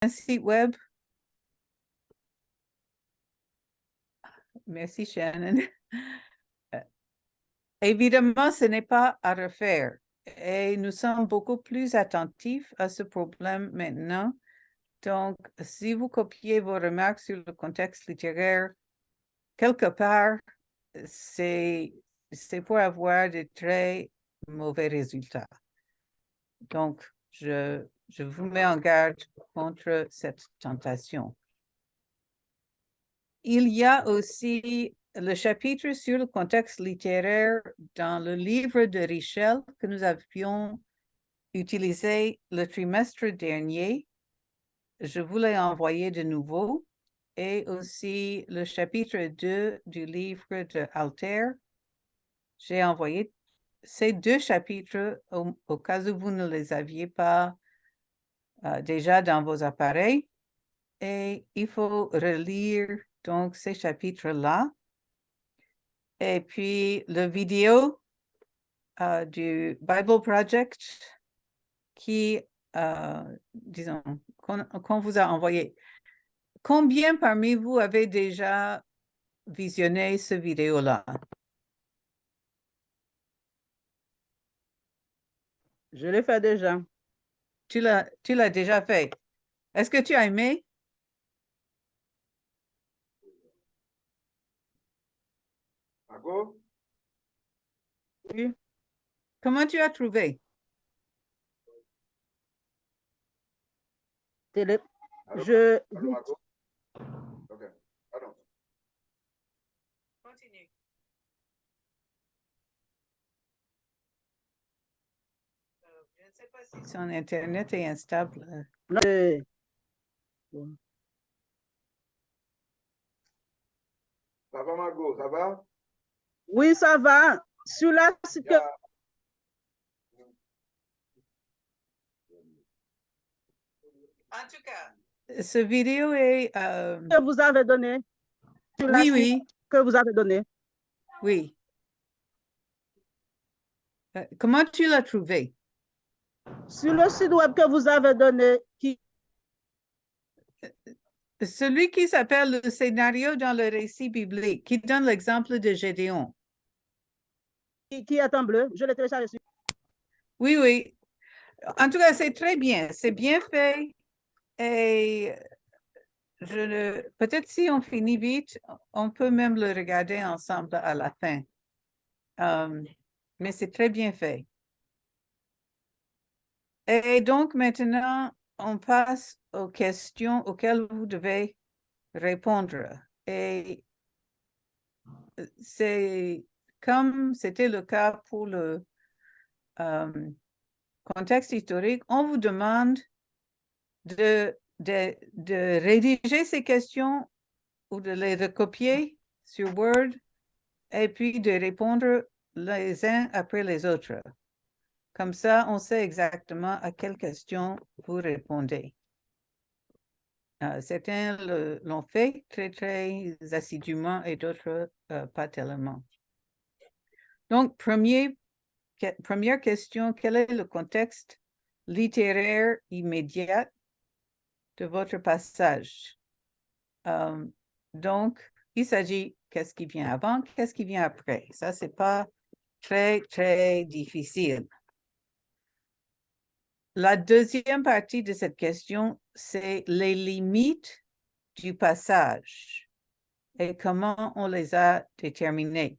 un site web? Merci, Shannon. Évidemment, ce n'est pas à refaire et nous sommes beaucoup plus attentifs à ce problème maintenant. Donc, si vous copiez vos remarques sur le contexte littéraire, quelque part, c'est pour avoir de très mauvais résultats. Donc, je vous mets en garde contre cette tentation. Il y a aussi le chapitre sur le contexte littéraire dans le livre de Richel que nous avions utilisé le trimestre dernier. Je vous l'ai envoyé de nouveau. Et aussi le chapitre 2 du livre de Alter. J'ai envoyé ces deux chapitres au cas où vous ne les aviez pas déjà dans vos appareils. Et il faut relire donc ces chapitres-là. Et puis, le vidéo du Bible Project qui, disons, qu'on vous a envoyé. Combien parmi vous avez déjà visionné ce vidéo-là? Je l'ai fait déjà. Tu l'as déjà fait. Est-ce que tu as aimé? Oui. Comment tu as trouvé? Je... Continue. Je ne sais pas si son Internet est instable. Ça va, Margot? Ça va? Oui, ça va. Sur la site En tout cas, ce vidéo est... que vous avez donné. Sur la Oui, site oui, que vous avez donné. oui. Comment tu l'as trouvé? Sur le site web que vous avez donné, Celui qui s'appelle le scénario dans le récit biblique, qui donne l'exemple de Gédéon. qui est en bleu, je l'ai téléchargé sur. Oui, oui. En tout cas, c'est très bien. C'est bien fait. Et peut-être si on finit vite, on peut même le regarder ensemble à la fin. Mais c'est très bien fait. Et donc, maintenant, on passe aux questions auxquelles vous devez répondre. Et c'est comme c'était le cas pour le contexte historique, on vous demande de rédiger ces questions ou de les recopier sur Word et puis de répondre les uns après les autres. Comme ça, on sait exactement à quelle question vous répondez. Certains l'ont fait très, très assidûment et d'autres pas tellement. Donc, première question, quel est le contexte littéraire immédiat de votre passage? Donc, il s'agit qu'est-ce qui vient avant, qu'est-ce qui vient après. Ça, c'est pas très, très difficile. La deuxième partie de cette question, c'est les limites du passage et comment on les a déterminées.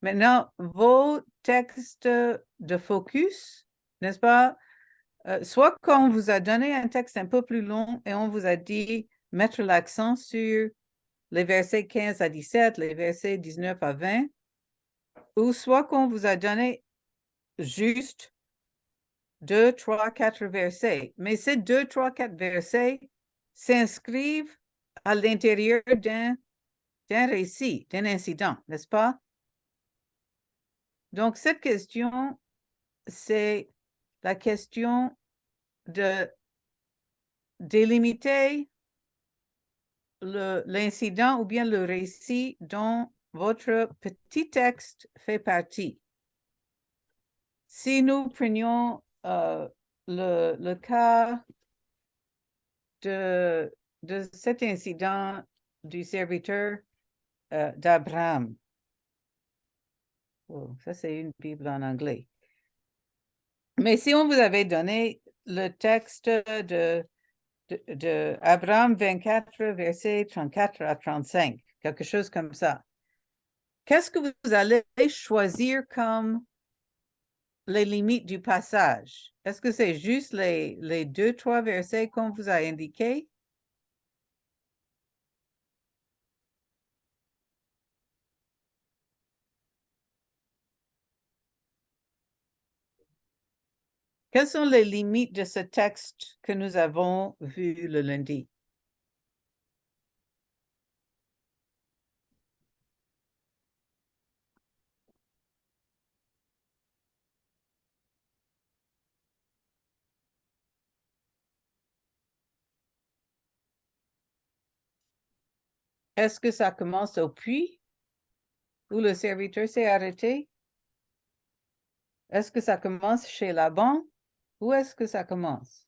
Maintenant, vos textes de focus, n'est-ce pas? Soit quand on vous a donné un texte un peu plus long et on vous a dit mettre l'accent sur les versets 15 à 17, les versets 19 à 20, ou soit qu'on vous a donné juste 2, 3, 4 versets. Mais ces 2, 3, 4 versets s'inscrivent à l'intérieur d'un récit, d'un incident, n'est-ce pas? Donc, cette question, c'est la question de délimiter l'incident ou bien le récit dont votre petit texte fait partie. Si nous prenions le cas de cet incident du serviteur d'Abraham. Oh, ça, c'est une Bible en anglais. Mais si on vous avait donné le texte de Abraham 24, versets 34 à 35, quelque chose comme ça, qu'est-ce que vous allez choisir comme les limites du passage? Est-ce que c'est juste les 2, 3 versets qu'on vous a indiqués? Quelles sont les limites de ce texte que nous avons vu le lundi? Est-ce que ça commence au puits où le serviteur s'est arrêté? Est-ce que ça commence chez Laban? Où est-ce que ça commence?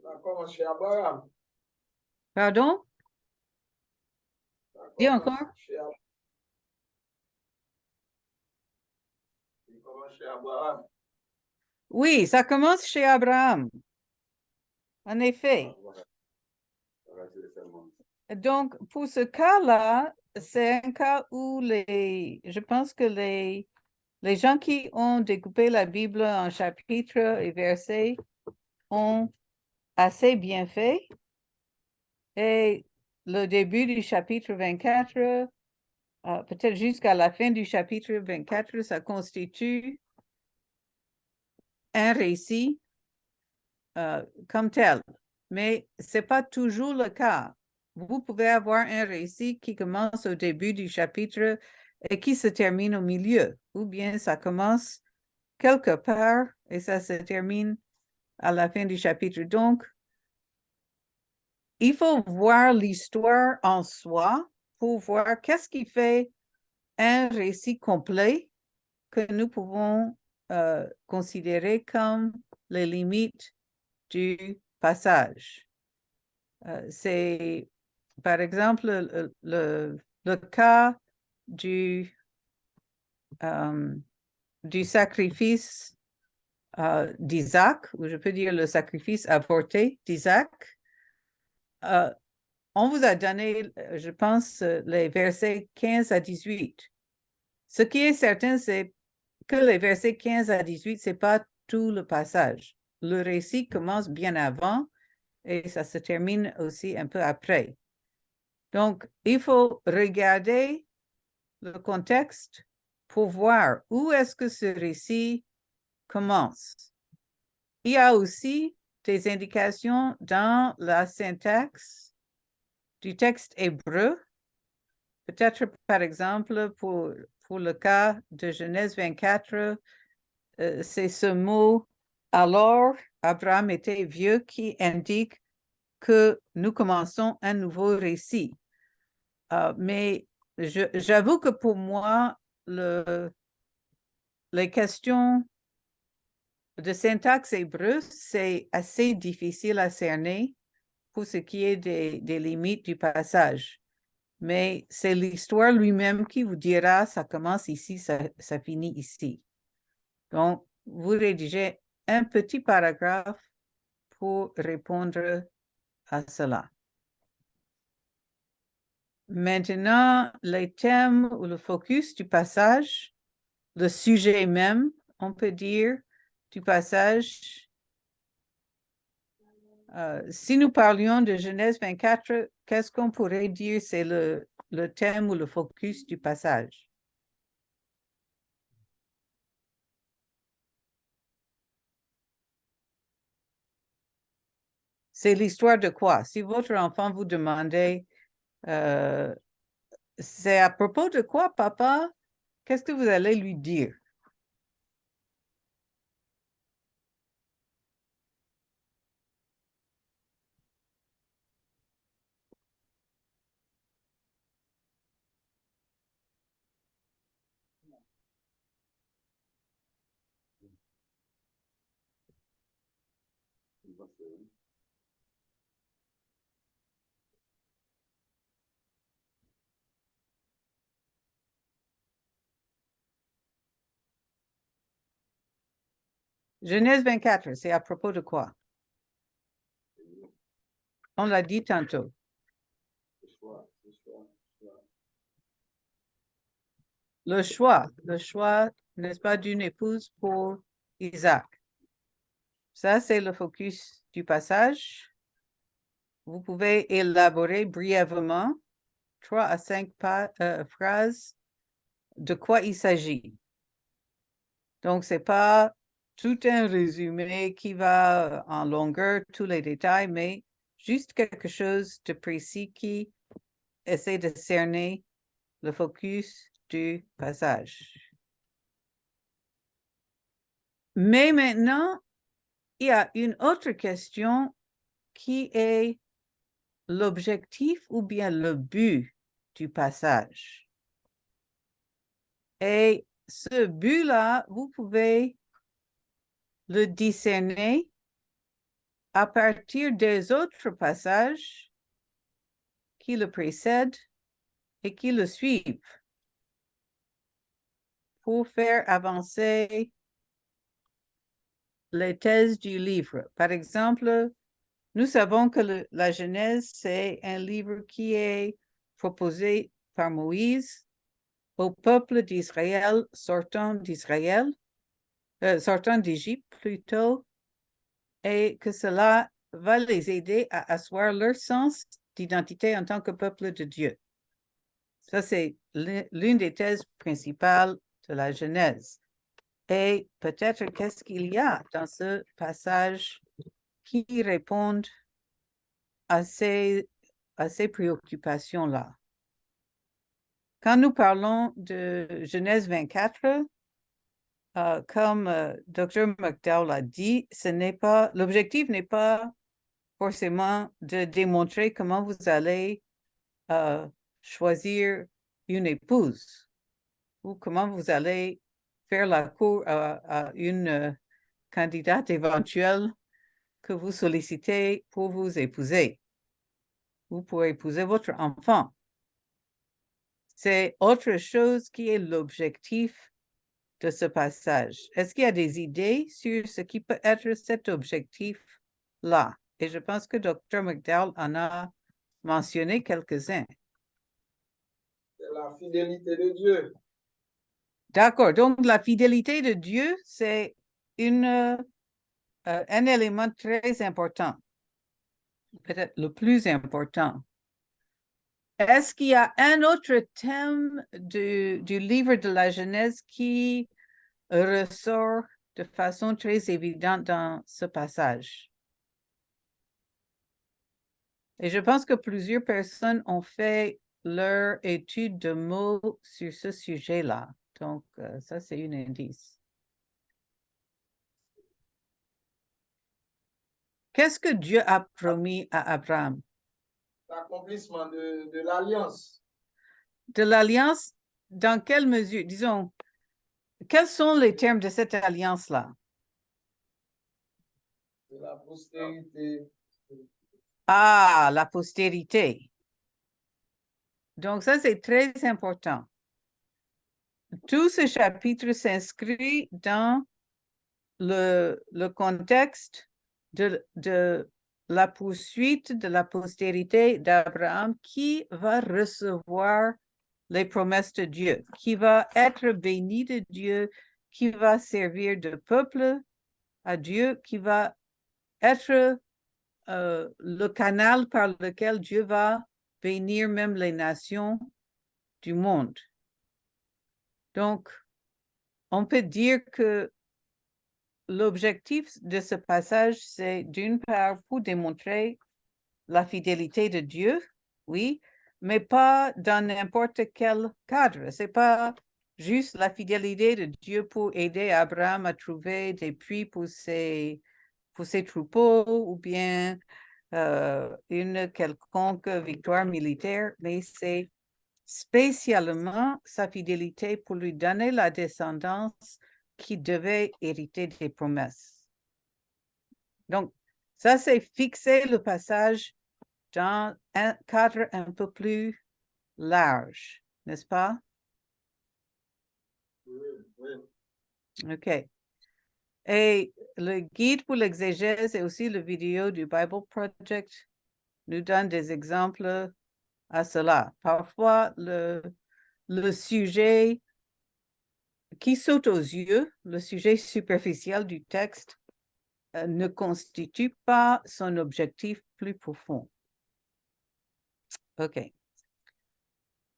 Ça commence chez Abraham. Pardon? Ça Dis commence encore? chez Ab- Il commence chez Abraham. Oui, ça commence chez Abraham. En effet. Voilà. Voilà, c'est seulement. Donc, pour ce cas-là, c'est un cas où je pense que les gens qui ont découpé la Bible en chapitres et versets ont assez bien fait. Et le début du chapitre 24, peut-être jusqu'à la fin du chapitre 24, ça constitue un récit comme tel. Mais ce n'est pas toujours le cas. Vous pouvez avoir un récit qui commence au début du chapitre et qui se termine au milieu, ou bien ça commence quelque part et ça se termine à la fin du chapitre. Donc, il faut voir l'histoire en soi pour voir qu'est-ce qui fait un récit complet que nous pouvons considérer comme les limites du passage. C'est, par exemple, le cas du sacrifice d'Isaac, ou je peux dire le sacrifice avorté d'Isaac. On vous a donné, je pense, les versets 15 à 18. Ce qui est certain, c'est que les versets 15 à 18, ce n'est pas tout le passage. Le récit commence bien avant et ça se termine aussi un peu après. Donc, il faut regarder le contexte pour voir où est-ce que ce récit commence. Il y a aussi des indications dans la syntaxe du texte hébreu. Peut-être, par exemple, pour le cas de Genèse 24, c'est ce mot « alors Abraham était vieux » qui indique que nous commençons un nouveau récit. Mais j'avoue que pour moi, les questions de syntaxe hébreu, c'est assez difficile à cerner pour ce qui est des limites du passage. Mais c'est l'histoire lui-même qui vous dira ça commence ici, ça finit ici. Donc, vous rédigez un petit paragraphe pour répondre à cela. Maintenant, les thèmes ou le focus du passage, le sujet même, on peut dire, du passage. Si nous parlions de Genèse 24, qu'est-ce qu'on pourrait dire c'est le thème ou le focus du passage? C'est l'histoire de quoi? Si votre enfant vous demandait, c'est à propos de quoi, papa? Qu'est-ce que vous allez lui dire? Genèse 24, c'est à propos de quoi? On l'a dit tantôt. Le choix, n'est-ce pas, d'une épouse pour Isaac. Ça, c'est le focus du passage. Vous pouvez élaborer brièvement 3 à 5 phrases de quoi il s'agit. Donc, c'est pas tout un résumé qui va en longueur, tous les détails, mais juste quelque chose de précis qui essaie de cerner le focus du passage. Mais maintenant, il y a une autre question qui est l'objectif ou bien le but du passage. Et ce but-là, vous pouvez le discerner à partir des autres passages qui le précèdent et qui le suivent pour faire avancer les thèses du livre. Par exemple, nous savons que la Genèse, c'est un livre qui est proposé par Moïse au peuple d'Israël sortant d'Égypte plutôt, et que cela va les aider à asseoir leur sens d'identité en tant que peuple de Dieu. Ça, c'est l'une des thèses principales de la Genèse. Et peut-être qu'est-ce qu'il y a dans ce passage qui répondent à ces préoccupations-là. Quand nous parlons de Genèse 24, comme Dr. McDowell a dit, l'objectif n'est pas forcément de démontrer comment vous allez choisir une épouse ou comment vous allez faire la cour à une candidate éventuelle que vous sollicitez pour vous épouser ou pour épouser votre enfant. C'est autre chose qui est l'objectif de ce passage. Est-ce qu'il y a des idées sur ce qui peut être cet objectif-là? Et je pense que Dr. McDowell en a mentionné quelques-uns. C'est la fidélité de Dieu. D'accord. Donc, la fidélité de Dieu, c'est un élément très important, peut-être le plus important. Est-ce qu'il y a un autre thème du livre de la Genèse qui ressort de façon très évidente dans ce passage? Et je pense que plusieurs personnes ont fait leur étude de mots sur ce sujet-là. Donc, ça, c'est un indice. Qu'est-ce que Dieu a promis à Abraham? L'accomplissement de l'alliance. De l'alliance, dans quelle mesure? Disons, quels sont les termes de cette alliance-là? De la postérité. Ah, la postérité. Donc, ça, c'est très important. Tout ce chapitre s'inscrit dans le contexte de la poursuite de la postérité d'Abraham qui va recevoir les promesses de Dieu, qui va être béni de Dieu, qui va servir de peuple à Dieu, qui va être le canal par lequel Dieu va bénir même les nations du monde. Donc, on peut dire que l'objectif de ce passage, c'est d'une part pour démontrer la fidélité de Dieu, oui, mais pas dans n'importe quel cadre. C'est pas juste la fidélité de Dieu pour aider Abraham à trouver des puits pour ses troupeaux ou bien une quelconque victoire militaire, mais c'est spécialement sa fidélité pour lui donner la descendance qui devait hériter des promesses. Donc, Ça, c'est fixer le passage dans un cadre un peu plus large, n'est-ce pas? OK. Et le guide pour l'exégèse et aussi le vidéo du Bible Project nous donne des exemples à cela. Parfois, le sujet qui saute aux yeux, le sujet superficiel du texte, ne constitue pas son objectif plus profond. OK.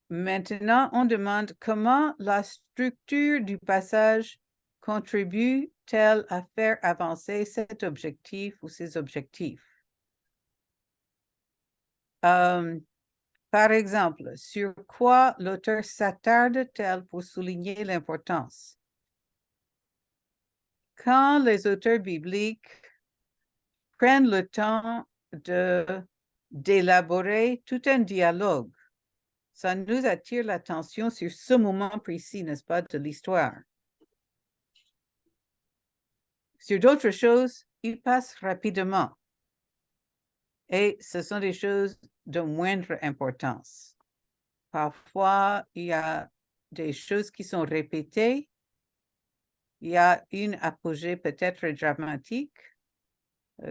Maintenant, on demande comment la structure du passage contribue-t-elle à faire avancer cet objectif ou ces objectifs? Par exemple, sur quoi l'auteur s'attarde-t-elle pour souligner l'importance? Quand les auteurs bibliques prennent le temps d'élaborer tout un dialogue, ça nous attire l'attention sur ce moment précis, n'est-ce pas, de l'histoire. Sur d'autres choses, ils passent rapidement. Et ce sont des choses de moindre importance. Parfois, il y a des choses qui sont répétées. Il y a une apogée peut-être dramatique.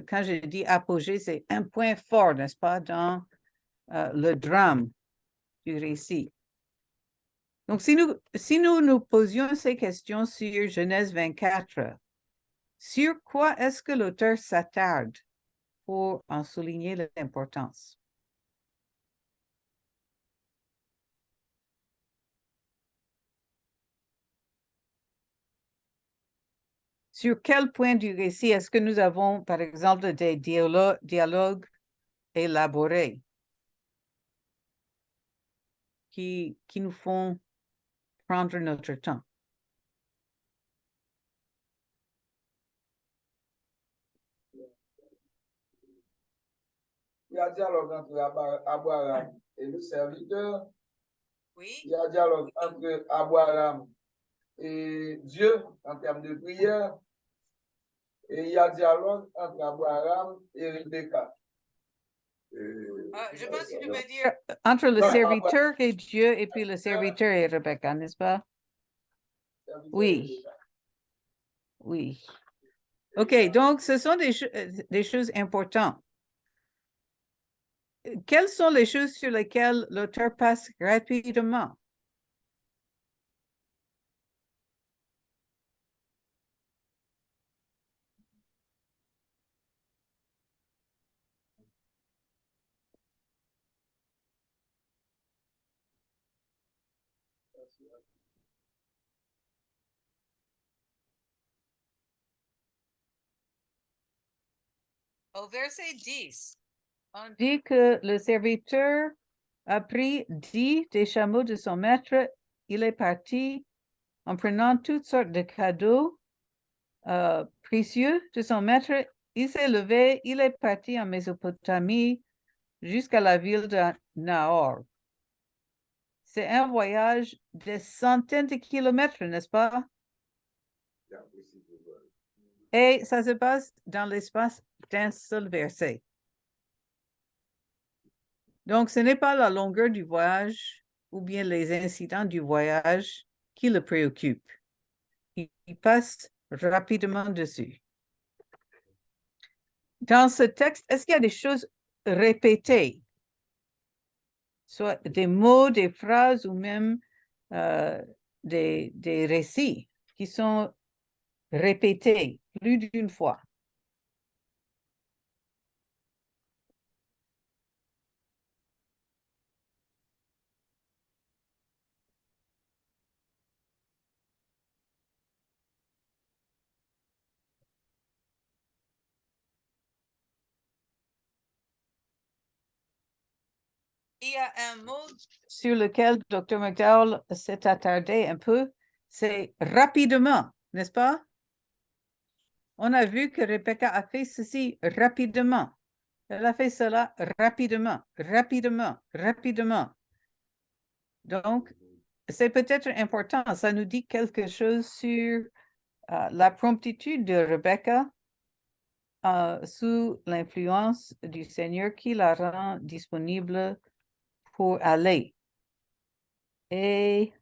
Quand je dis apogée, c'est un point fort, n'est-ce pas, dans le drame du récit. Donc, si nous nous posions ces questions sur Genèse 24, sur quoi est-ce que l'auteur s'attarde pour en souligner l'importance? Sur quel point du récit est-ce que nous avons, par exemple, des dialogues élaborés qui nous font prendre notre temps? Il y a dialogue entre Abraham et le serviteur. Oui. Il y a dialogue entre Abraham et Dieu en termes de prière. Et il y a dialogue entre Abraham et Rebecca. Je pense que tu veux dire entre le Non, serviteur et Dieu et puis le serviteur et Rebecca, n'est-ce pas? Oui. Oui. OK, donc ce sont des choses importantes. Quelles sont les choses sur lesquelles l'auteur passe rapidement? Au verset 10, on dit que le serviteur a pris 10 des chameaux de son maître. Il est parti en prenant toutes sortes de cadeaux précieux de son maître. Il s'est levé, il est parti en Mésopotamie jusqu'à la ville de Nahor. C'est un voyage de centaines de kilomètres, n'est-ce pas? Et ça se passe dans l'espace d'un seul verset. Donc, ce n'est pas la longueur du voyage ou bien les incidents du voyage qui le préoccupent. Il passe rapidement dessus. Dans ce texte, est-ce qu'il y a des choses répétées? Soit des mots, des phrases ou même des récits qui sont répétés plus d'une fois. Il y a un mot sur lequel Dr. McDowell s'est attardé un peu, c'est rapidement, n'est-ce pas? On a vu que Rebecca a fait ceci rapidement. Elle a fait cela rapidement, rapidement, rapidement. Donc, c'est peut-être important. Ça nous dit quelque chose sur la promptitude de Rebecca sous l'influence du Seigneur qui la rend disponible pour aller. Et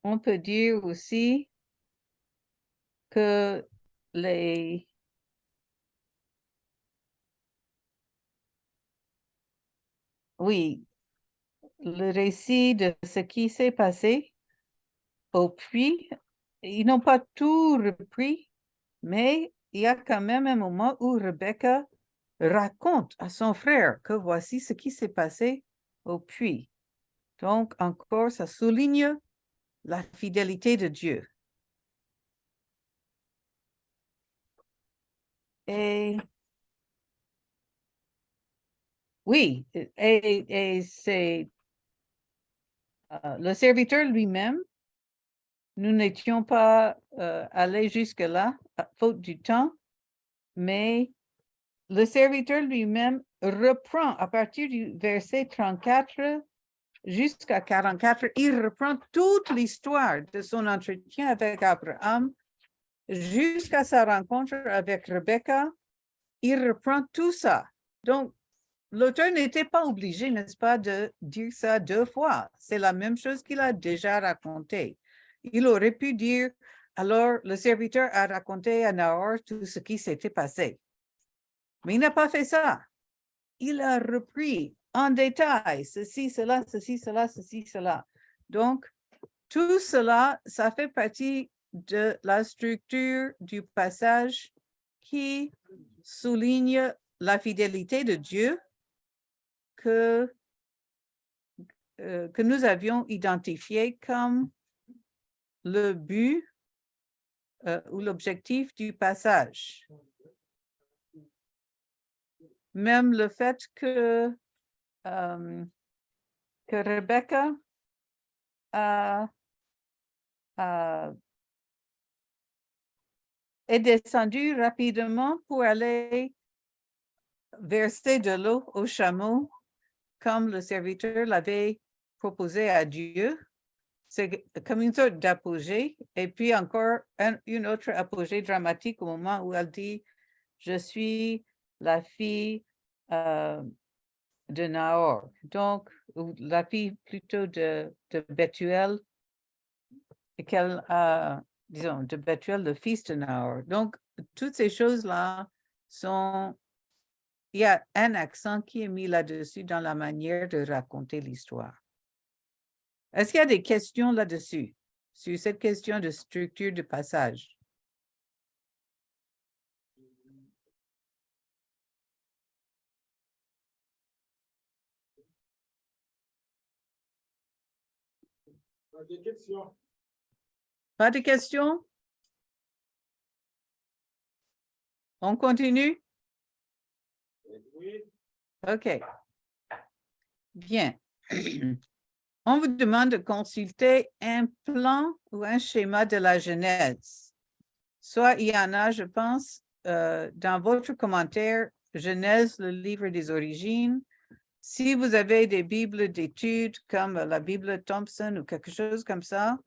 on peut dire aussi que oui, le récit de ce qui s'est passé au puits, ils n'ont pas tout repris, mais il y a quand même un moment où Rebecca raconte à son frère que voici ce qui s'est passé au puits. Donc, encore, ça souligne la fidélité de Dieu. Et oui, et c'est le serviteur lui-même. Nous n'étions pas allés jusque-là, à faute du temps, mais le serviteur lui-même reprend à partir du verset 34 jusqu'à 44, il reprend toute l'histoire de son entretien avec Abraham jusqu'à sa rencontre avec Rebecca. Il reprend tout ça. Donc, l'auteur n'était pas obligé, n'est-ce pas, de dire ça 2 fois. C'est la même chose qu'il a déjà raconté. Il aurait pu dire, alors le serviteur a raconté à Nahor tout ce qui s'était passé. Mais il n'a pas fait ça. Il a repris en détail ceci, cela, ceci, cela, ceci, cela. Donc, tout cela, ça fait partie de la structure du passage qui souligne la fidélité de Dieu que nous avions identifié comme le but ou l'objectif du passage. Même le fait que Rebecca est descendue rapidement pour aller verser de l'eau au chameau, comme le serviteur l'avait proposé à Dieu. C'est comme une sorte d'apogée. Et puis encore une autre apogée dramatique au moment où elle dit « Je suis la fille de Nahor ». Donc, la fille plutôt de Bethuel, qu'elle a, disons, de Bethuel, le fils de Nahor. Donc, toutes ces choses-là sont... Il y a un accent qui est mis là-dessus dans la manière de raconter l'histoire. Est-ce qu'il y a des questions là-dessus, sur cette question de structure de passage? Pas de questions. Pas de questions? On continue? Oui. OK. Bien. On vous demande de consulter un plan ou un schéma de la Genèse. Soit il y en a, je pense, dans votre commentaire, Genèse, le livre des origines. Si vous avez des bibles d'études comme la Bible Thompson ou quelque chose comme ça,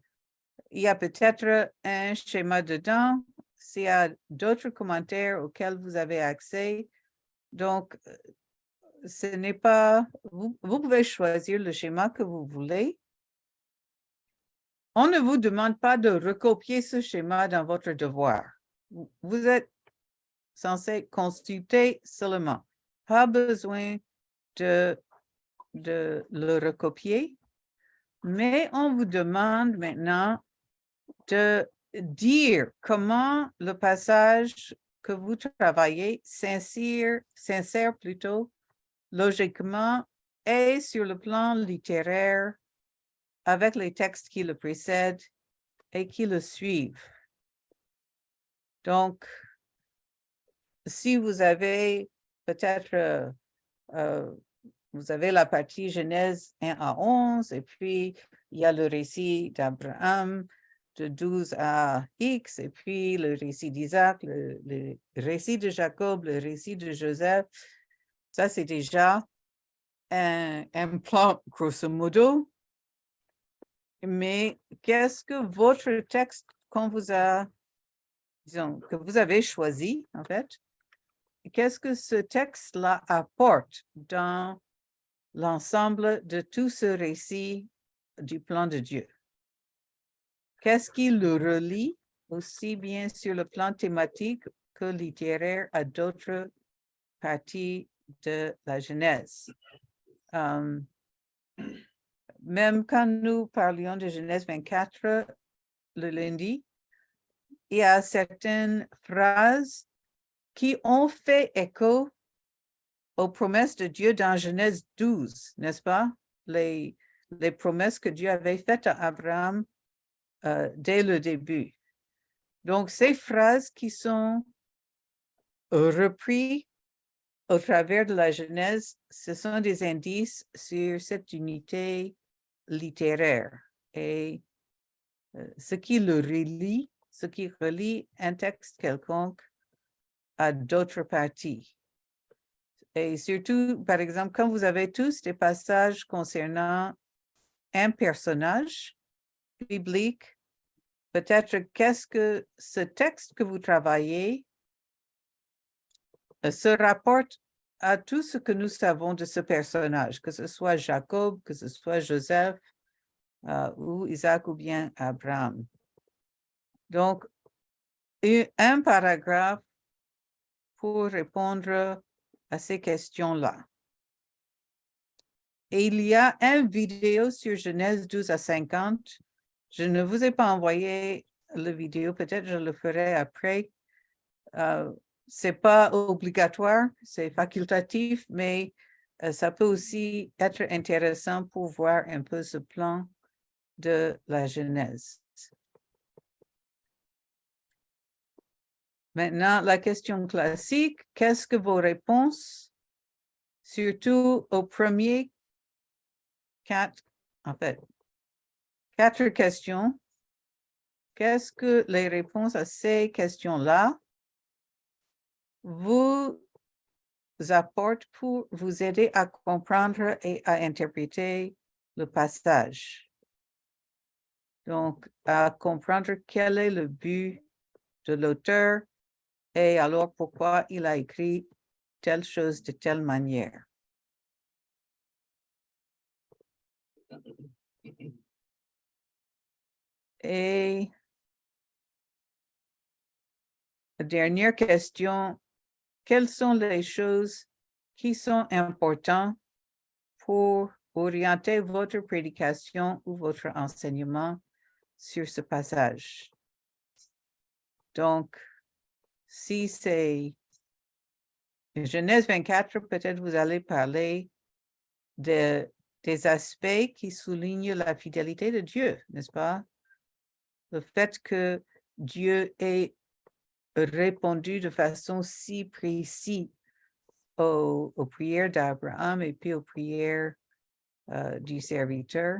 il y a peut-être un schéma dedans. S'il y a d'autres commentaires auxquels vous avez accès, donc ce n'est pas... Vous pouvez choisir le schéma que vous voulez. On ne vous demande pas de recopier ce schéma dans votre devoir. Vous êtes censé consulter seulement. Pas besoin de le recopier, mais on vous demande maintenant de dire comment le passage que vous travaillez s'insère plutôt logiquement et sur le plan littéraire avec les textes qui le précèdent et qui le suivent. Donc, si vous avez peut-être, vous avez la partie Genèse 1 à 11, et puis il y a le récit d'Abraham de 12 à X, et puis le récit d'Isaac, le récit de Jacob, le récit de Joseph. Ça, c'est déjà un plan grosso modo. Mais qu'est-ce que votre texte qu'on vous a disons, que vous avez choisi, en fait, qu'est-ce que ce texte-là apporte dans l'ensemble de tout ce récit du plan de Dieu? Qu'est-ce qui le relie aussi bien sur le plan thématique que littéraire à d'autres parties de la Genèse? Même quand nous parlions de Genèse 24 le lundi, il y a certaines phrases qui ont fait écho aux promesses de Dieu dans Genèse 12, n'est-ce pas? Les promesses que Dieu avait faites à Abraham dès le début. Donc, ces phrases qui sont reprises au travers de la Genèse, ce sont des indices sur cette unité littéraire et ce qui relie un texte quelconque à d'autres parties. Et surtout, par exemple, quand vous avez tous des passages concernant un personnage biblique, peut-être qu'est-ce que ce texte que vous travaillez se rapporte à tout ce que nous savons de ce personnage, que ce soit Jacob, que ce soit Joseph, ou Isaac ou bien Abraham. Donc, un paragraphe pour répondre à ces questions-là. Et il y a une vidéo sur Genèse 12 à 50. Je ne vous ai pas envoyé la vidéo, peut-être je le ferai après. C'est pas obligatoire, c'est facultatif, mais ça peut aussi être intéressant pour voir un peu ce plan de la Genèse. Maintenant, la question classique, qu'est-ce que vos réponses, surtout aux premiers quatre questions, qu'est-ce que les réponses à ces questions-là vous apportent pour vous aider à comprendre et à interpréter le passage? Donc, à comprendre quel est le but de l'auteur et alors pourquoi il a écrit telle chose de telle manière. Et dernière question, quelles sont les choses qui sont importantes pour orienter votre prédication ou votre enseignement sur ce passage? Donc, si c'est Genèse 24, peut-être vous allez parler des aspects qui soulignent la fidélité de Dieu, n'est-ce pas? Le fait que Dieu ait répondu de façon si précise aux prières d'Abraham et puis aux prières du serviteur,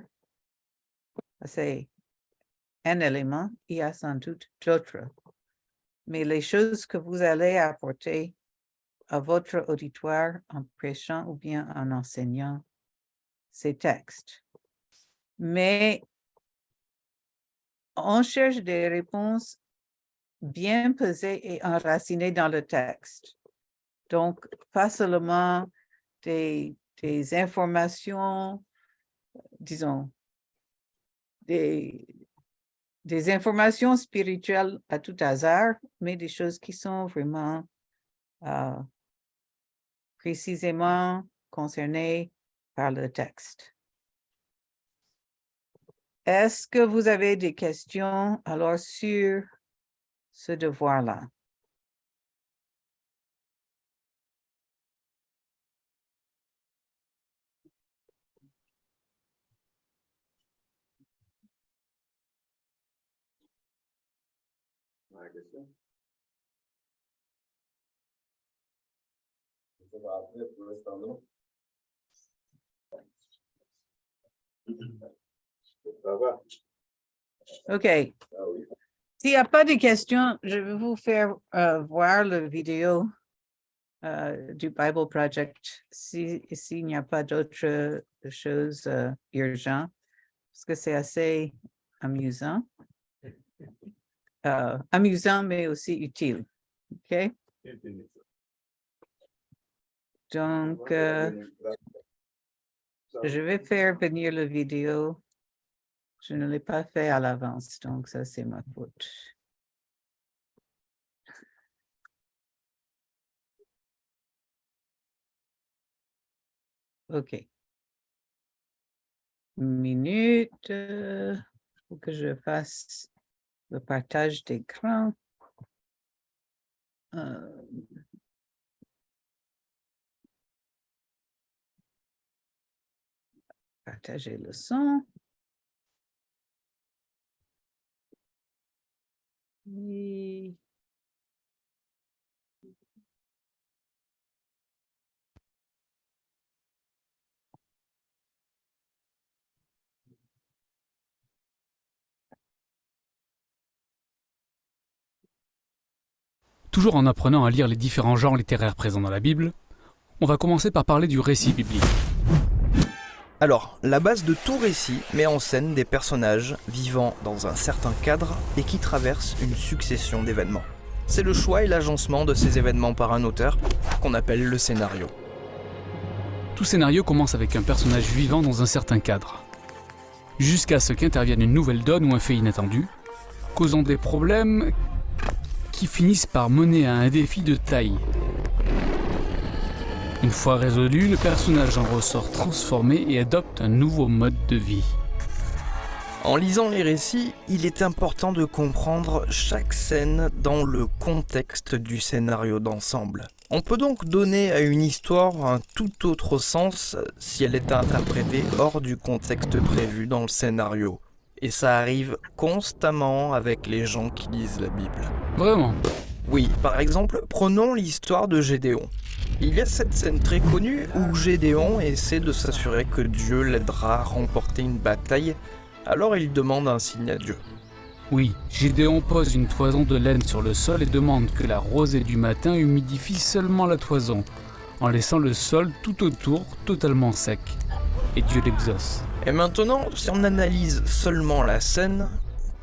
c'est un élément, il y a sans doute d'autres. Mais les choses que vous allez apporter à votre auditoire en prêchant ou bien en enseignant ces textes. Mais on cherche des réponses bien pesées et enracinées dans le texte. Donc, pas seulement des informations, disons, des informations spirituelles à tout hasard, mais des choses qui sont vraiment précisément concernées par le texte. Est-ce que vous avez des questions alors sur ce devoir-là? La question? Ça va après, pour l'instant, non? Ça va? OK. Ah oui. S'il n'y a pas de questions, je vais vous faire voir la vidéo du Bible Project s'il n'y a pas d'autres choses urgentes, parce que c'est assez amusant. amusant, mais aussi utile. OK? Donc, je vais faire venir la vidéo. Je ne l'ai pas fait à l'avance, donc ça, c'est ma faute. OK. Une minute. Faut que je fasse le partage d'écran. Partager le son. Et... Toujours en apprenant à lire les différents genres littéraires présents dans la Bible, on va commencer par parler du récit biblique. Alors, la base de tout récit met en scène des personnages vivant dans un certain cadre et qui traversent une succession d'événements. C'est le choix et l'agencement de ces événements par un auteur qu'on appelle le scénario. Tout scénario commence avec un personnage vivant dans un certain cadre, jusqu'à ce qu'intervienne une nouvelle donne ou un fait inattendu, causant des problèmes qui finissent par mener à un défi de taille. Une fois résolu, le personnage en ressort transformé et adopte un nouveau mode de vie. En lisant les récits, il est important de comprendre chaque scène dans le contexte du scénario d'ensemble. On peut donc donner à une histoire un tout autre sens si elle est interprétée hors du contexte prévu dans le scénario. Et ça arrive constamment avec les gens qui lisent la Bible. Vraiment? Oui, par exemple, prenons l'histoire de Gédéon. Il y a cette scène très connue où Gédéon essaie de s'assurer que Dieu l'aidera à remporter une bataille, alors il demande un signe à Dieu. Oui, Gédéon pose une toison de laine sur le sol et demande que la rosée du matin humidifie seulement la toison, en laissant le sol tout autour totalement sec. Et Dieu l'exauce. Et maintenant, si on analyse seulement la scène,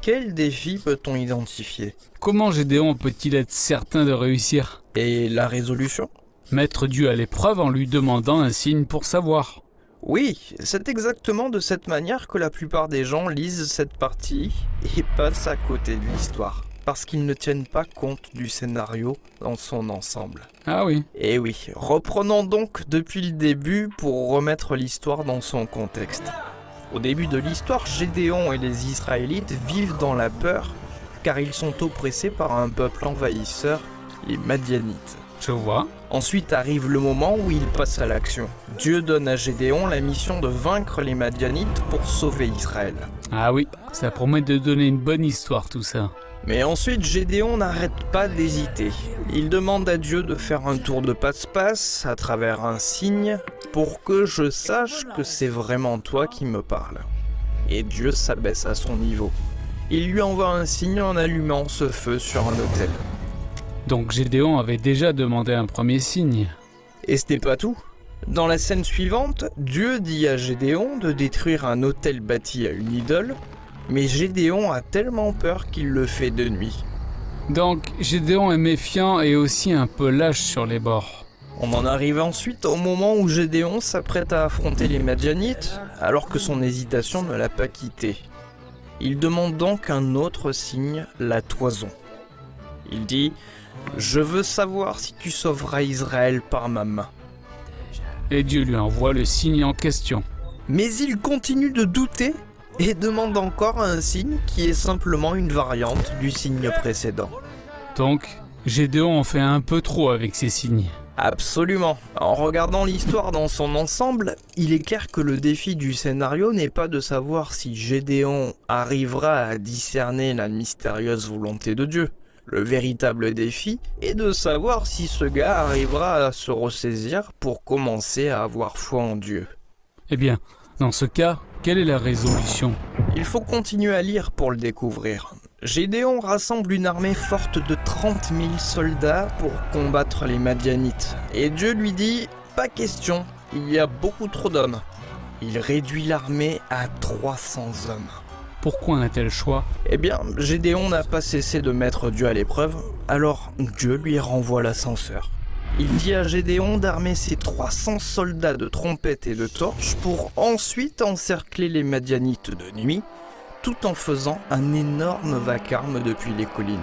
quel défi peut-on identifier? Comment Gédéon peut-il être certain de réussir? Et la résolution? Mettre Dieu à l'épreuve en lui demandant un signe pour savoir. Oui, c'est exactement de cette manière que la plupart des gens lisent cette partie et passent à côté de l'histoire, parce qu'ils ne tiennent pas compte du scénario dans son ensemble. Ah oui. Et oui, reprenons donc depuis le début pour remettre l'histoire dans son contexte. Au début de l'histoire, Gédéon et les Israélites vivent dans la peur, car ils sont oppressés par un peuple envahisseur, les Madianites. Je vois. Ensuite arrive le moment où il passe à l'action. Dieu donne à Gédéon la mission de vaincre les Madianites pour sauver Israël. Ah oui, ça promet de donner une bonne histoire tout ça. Mais ensuite, Gédéon n'arrête pas d'hésiter. Il demande à Dieu de faire un tour de passe-passe à travers un signe pour que je sache que c'est vraiment toi qui me parles. Et Dieu s'abaisse à son niveau. Il lui envoie un signe en allumant ce feu sur un autel. Donc Gédéon avait déjà demandé un premier signe. Et ce n'est pas tout. Dans la scène suivante, Dieu dit à Gédéon de détruire un autel bâti à une idole, mais Gédéon a tellement peur qu'il le fait de nuit. Donc Gédéon est méfiant et aussi un peu lâche sur les bords. On en arrive ensuite au moment où Gédéon s'apprête à affronter les Madianites, alors que son hésitation ne l'a pas quitté. Il demande donc un autre signe, la toison. Il dit « Je veux savoir si tu sauveras Israël par ma main. » Et Dieu lui envoie le signe en question. Mais il continue de douter et demande encore un signe qui est simplement une variante du signe précédent. Donc, Gédéon en fait un peu trop avec ses signes. Absolument. En regardant l'histoire dans son ensemble, il est clair que le défi du scénario n'est pas de savoir si Gédéon arrivera à discerner la mystérieuse volonté de Dieu. Le véritable défi est de savoir si ce gars arrivera à se ressaisir pour commencer à avoir foi en Dieu. Eh bien, dans ce cas, quelle est la résolution? Il faut continuer à lire pour le découvrir. Gédéon rassemble une armée forte de 30 000 soldats pour combattre les Madianites. Et Dieu lui dit « Pas question, il y a beaucoup trop d'hommes. » Il réduit l'armée à 300 hommes. Pourquoi un tel choix? Eh bien, Gédéon n'a pas cessé de mettre Dieu à l'épreuve, alors Dieu lui renvoie l'ascenseur. Il dit à Gédéon d'armer ses 300 soldats de trompettes et de torches pour ensuite encercler les Madianites de nuit, tout en faisant un énorme vacarme depuis les collines.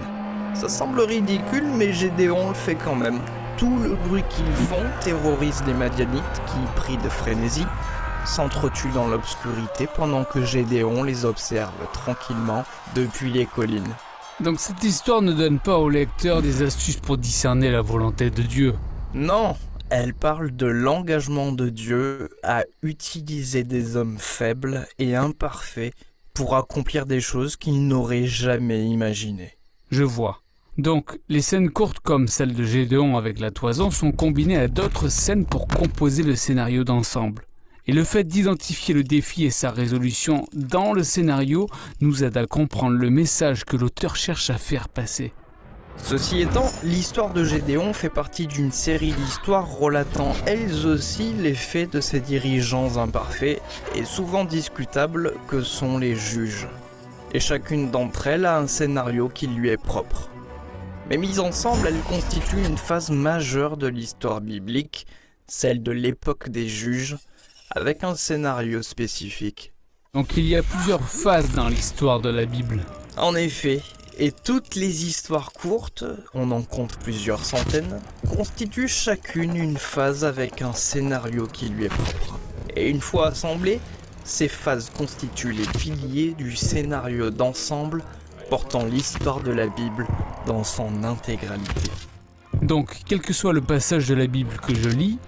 Ça semble ridicule, mais Gédéon le fait quand même. Tout le bruit qu'ils font terrorise les Madianites qui, pris de frénésie, s'entretuent dans l'obscurité pendant que Gédéon les observe tranquillement depuis les collines. Donc cette histoire ne donne pas au lecteur des astuces pour discerner la volonté de Dieu. Non, elle parle de l'engagement de Dieu à utiliser des hommes faibles et imparfaits pour accomplir des choses qu'il n'aurait jamais imaginées. Je vois. Donc, les scènes courtes comme celle de Gédéon avec la toison sont combinées à d'autres scènes pour composer le scénario d'ensemble. Et le fait d'identifier le défi et sa résolution dans le scénario nous aide à comprendre le message que l'auteur cherche à faire passer. Ceci étant, l'histoire de Gédéon fait partie d'une série d'histoires relatant elles aussi les faits de ces dirigeants imparfaits et souvent discutables que sont les juges. Et chacune d'entre elles a un scénario qui lui est propre. Mais mises ensemble, elles constituent une phase majeure de l'histoire biblique, celle de l'époque des juges, avec un scénario spécifique. Donc il y a plusieurs phases dans l'histoire de la Bible. En effet, et toutes les histoires courtes, on en compte plusieurs centaines, constituent chacune une phase avec un scénario qui lui est propre. Et une fois assemblées, ces phases constituent les piliers du scénario d'ensemble portant l'histoire de la Bible dans son intégralité. Donc, quel que soit le passage de la Bible que je lis,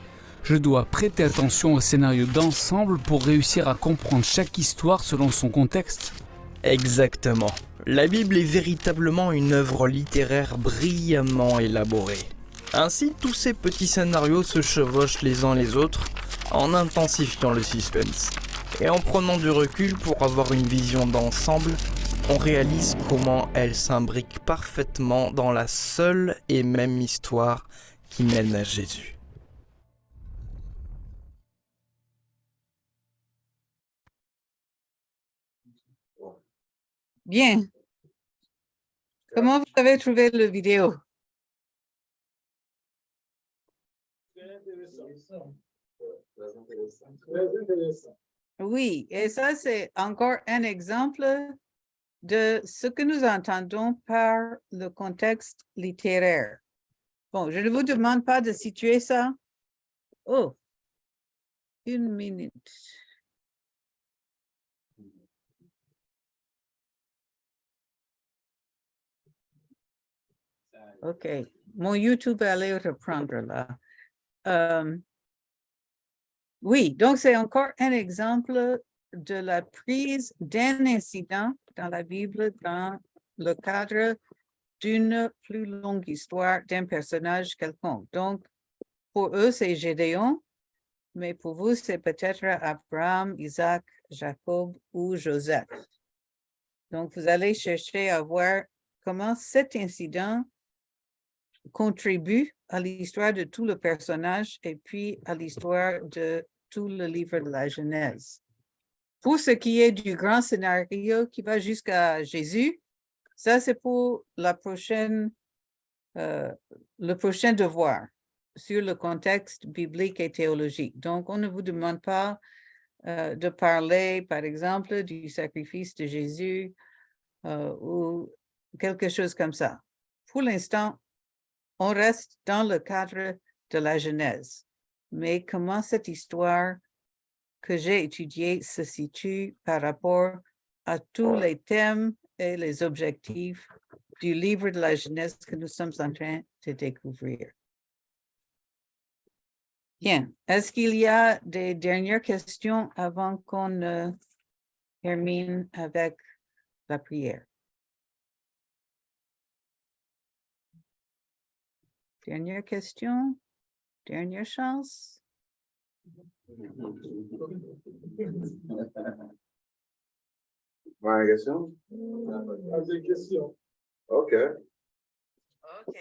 je dois prêter attention au scénario d'ensemble pour réussir à comprendre chaque histoire selon son contexte. Exactement. La Bible est véritablement une œuvre littéraire brillamment élaborée. Ainsi, tous ces petits scénarios se chevauchent les uns les autres en intensifiant le suspense. Et en prenant du recul pour avoir une vision d'ensemble, on réalise comment elle s'imbrique parfaitement dans la seule et même histoire qui mène à Jésus. Bien. Comment vous avez trouvé la vidéo? Oui, et ça, c'est encore un exemple de ce que nous entendons par le contexte littéraire. Bon, je ne vous demande pas de situer ça. Oh, une minute. OK, mon YouTube allait reprendre là. Oui, donc c'est encore un exemple de la prise d'un incident dans la Bible dans le cadre d'une plus longue histoire d'un personnage quelconque. Donc, pour eux, c'est Gédéon, mais pour vous, c'est peut-être Abraham, Isaac, Jacob ou Joseph. Donc, vous allez chercher à voir comment cet incident contribue à l'histoire de tout le personnage et puis à l'histoire de tout le livre de la Genèse. Pour ce qui est du grand scénario qui va jusqu'à Jésus, ça c'est pour le prochain devoir sur le contexte biblique et théologique. Donc, on ne vous demande pas de parler, par exemple, du sacrifice de Jésus ou quelque chose comme ça. Pour l'instant, on reste dans le cadre de la Genèse. Mais comment cette histoire que j'ai étudiée se situe par rapport à tous les thèmes et les objectifs du livre de la Genèse que nous sommes en train de découvrir. Bien. Est-ce qu'il y a des dernières questions avant qu'on termine avec la prière? Dernière question? Dernière chance? Une question? OK. OK.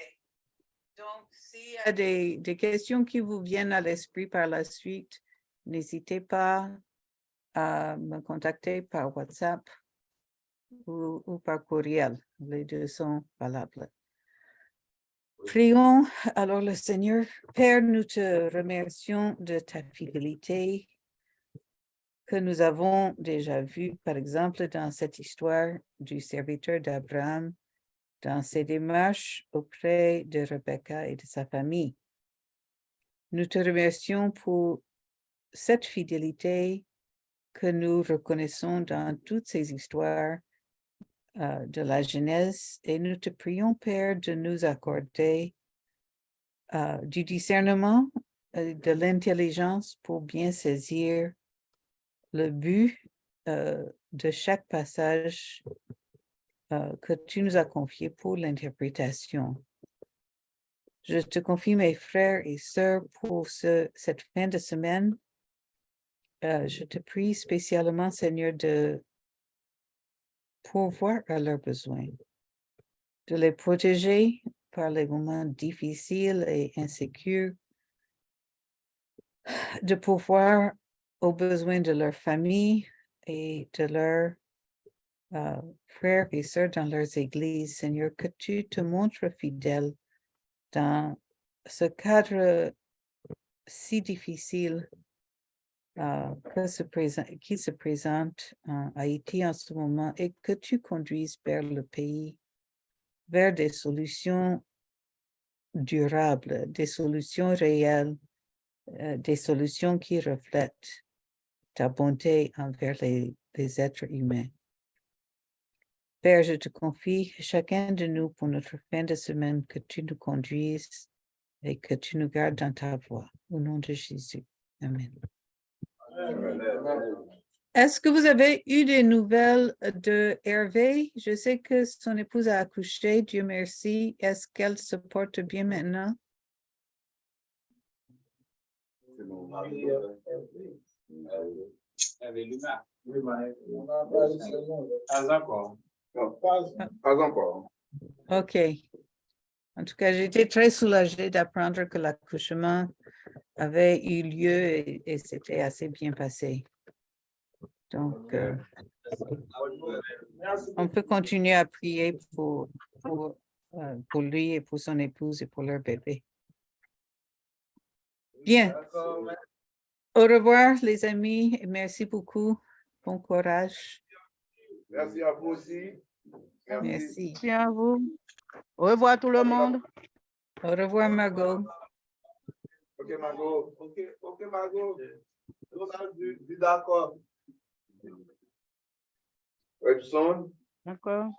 Donc, s'il y a des questions qui vous viennent à l'esprit par la suite, n'hésitez pas à me contacter par WhatsApp ou par courriel. Les deux sont valables. Prions alors le Seigneur. Père, nous te remercions de ta fidélité que nous avons déjà vue, par exemple, dans cette histoire du serviteur d'Abraham, dans ses démarches auprès de Rebecca et de sa famille. Nous te remercions pour cette fidélité que nous reconnaissons dans toutes ces histoires de la Genèse, et nous te prions, Père, de nous accorder du discernement, de l'intelligence pour bien saisir le but de chaque passage que tu nous as confié pour l'interprétation. Je te confie mes frères et sœurs pour cette fin de semaine. Je te prie spécialement, Seigneur, de pourvoir à leurs besoins, de les protéger par les moments difficiles et insécures, de pourvoir aux besoins de leur famille et de leurs frères et sœurs dans leurs églises. Seigneur, que tu te montres fidèle dans ce cadre si difficile qui se présente en Haïti en ce moment, et que tu conduises vers le pays, vers des solutions durables, des solutions réelles, des solutions qui reflètent ta bonté envers les êtres humains. Père, je te confie chacun de nous pour notre fin de semaine, que tu nous conduises et que tu nous gardes dans ta voie. Au nom de Jésus. Amen. Est-ce que vous avez eu des nouvelles de Hervé? Je sais que son épouse a accouché, Dieu merci. Est-ce qu'elle se porte bien maintenant? Pas encore. OK. En tout cas, j'étais très soulagée d'apprendre que l'accouchement avait eu lieu et c'était assez bien passé. Donc, on peut continuer à prier pour lui et pour son épouse et pour leur bébé. Bien. Au revoir, les amis, et merci beaucoup. Bon courage. Merci à vous aussi. Merci. Merci à vous. Au revoir tout le monde. Au revoir, Margot. Ok, Margot. Ok, Margot. On a dit d'accord. Webson. D'accord.